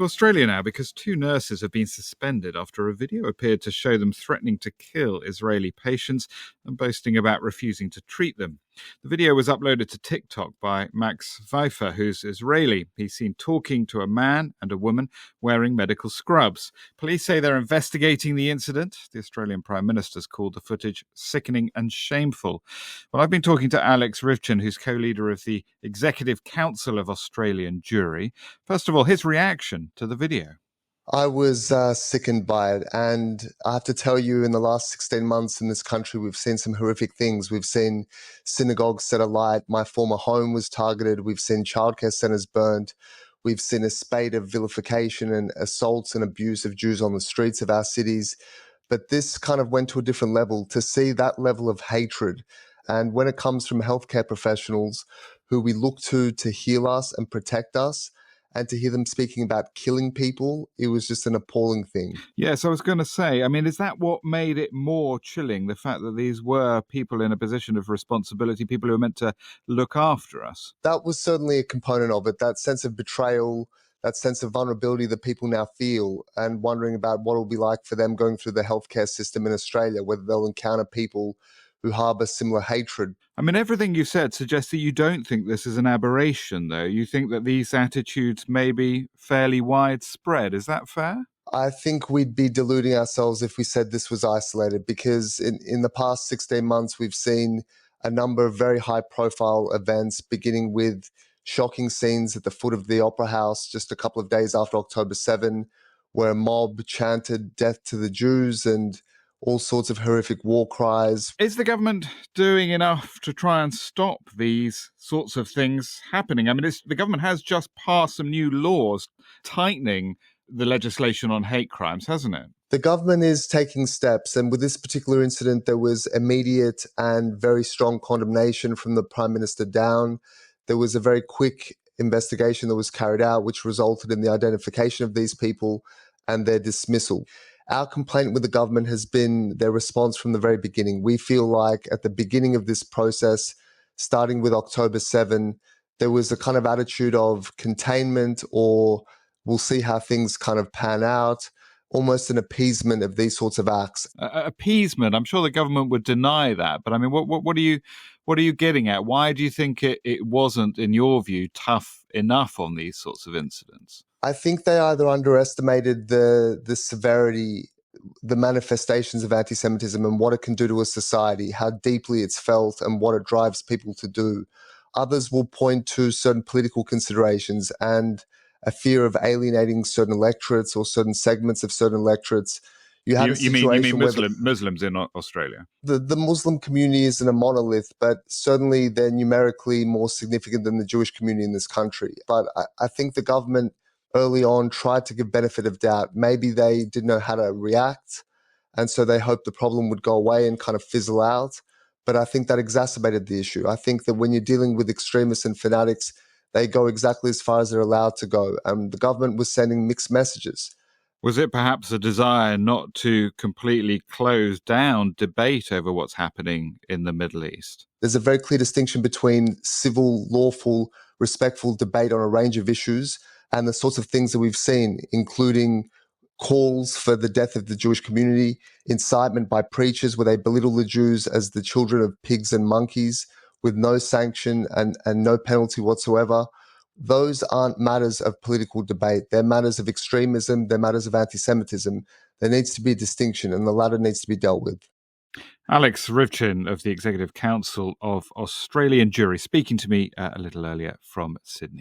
To Australia now, because two nurses have been suspended after a video appeared to show them threatening to kill Israeli patients and boasting about refusing to treat them. The video was uploaded to TikTok by Alex Ryvchin, who's Israeli. He's seen talking to a man and a woman wearing medical scrubs. Police say they're investigating the incident. The Australian Prime Minister's called the footage sickening and shameful. Well, I've been talking to Alex Ryvchin, who's co-leader of the Executive Council of Australian Jury. First of all, his reaction to the video. I was sickened by it. And I have to tell you, in the last 16 months in this country, we've seen some horrific things. We've seen synagogues set alight. My former home was targeted. We've seen childcare centres burnt. We've seen a spate of vilification and assaults and abuse of Jews on the streets of our cities. But this kind of went to a different level, to see that level of hatred. And when it comes from healthcare professionals who we look to heal us and protect us, and to hear them speaking about killing people, it was just an appalling thing. Yes, I was going to say, I mean, is that what made it more chilling, the fact that these were people in a position of responsibility, people who were meant to look after us? That was certainly a component of it, that sense of betrayal, that sense of vulnerability that people now feel, and wondering about what it'll be like for them going through the healthcare system in Australia, whether they'll encounter people who harbour similar hatred. I mean, everything you said suggests that you don't think this is an aberration, though. You think that these attitudes may be fairly widespread. Is that fair? I think we'd be deluding ourselves if we said this was isolated, because in the past 16 months, we've seen a number of very high-profile events, beginning with shocking scenes at the foot of the Opera House just a couple of days after October 7, where a mob chanted "Death to the Jews" and all sorts of horrific war cries. Is the government doing enough to try and stop these sorts of things happening? I mean, the government has just passed some new laws tightening the legislation on hate crimes, hasn't it? The government is taking steps, and with this particular incident, there was immediate and very strong condemnation from the Prime Minister down. There was a very quick investigation that was carried out, which resulted in the identification of these people and their dismissal. Our complaint with the government has been their response from the very beginning. We feel like at the beginning of this process, starting with October 7, there was a kind of attitude of containment, or we'll see how things kind of pan out, almost an appeasement of these sorts of acts. Appeasement? I'm sure the government would deny that. But I mean, what are you getting at? Why do you think it wasn't, in your view, tough enough on these sorts of incidents? I think they either underestimated the severity, the manifestations of antisemitism and what it can do to a society, how deeply it's felt and what it drives people to do. Others will point to certain political considerations and a fear of alienating certain electorates or certain segments of certain electorates. You mean Muslims in Australia? The Muslim community isn't a monolith, but certainly they're numerically more significant than the Jewish community in this country. But I think the government early on tried to give benefit of doubt. Maybe they didn't know how to react, and so they hoped the problem would go away and kind of fizzle out. But I think that exacerbated the issue. I think that when you're dealing with extremists and fanatics, they go exactly as far as they're allowed to go. The government was sending mixed messages. Was it perhaps a desire not to completely close down debate over what's happening in the Middle East? There's a very clear distinction between civil, lawful, respectful debate on a range of issues and the sorts of things that we've seen, including calls for the death of the Jewish community, incitement by preachers where they belittle the Jews as the children of pigs and monkeys with no sanction and no penalty whatsoever. Those aren't matters of political debate. They're matters of extremism. They're matters of anti-Semitism. There needs to be a distinction, and the latter needs to be dealt with. Alex Ryvchin of the Executive Council of Australian Jury, speaking to me a little earlier from Sydney.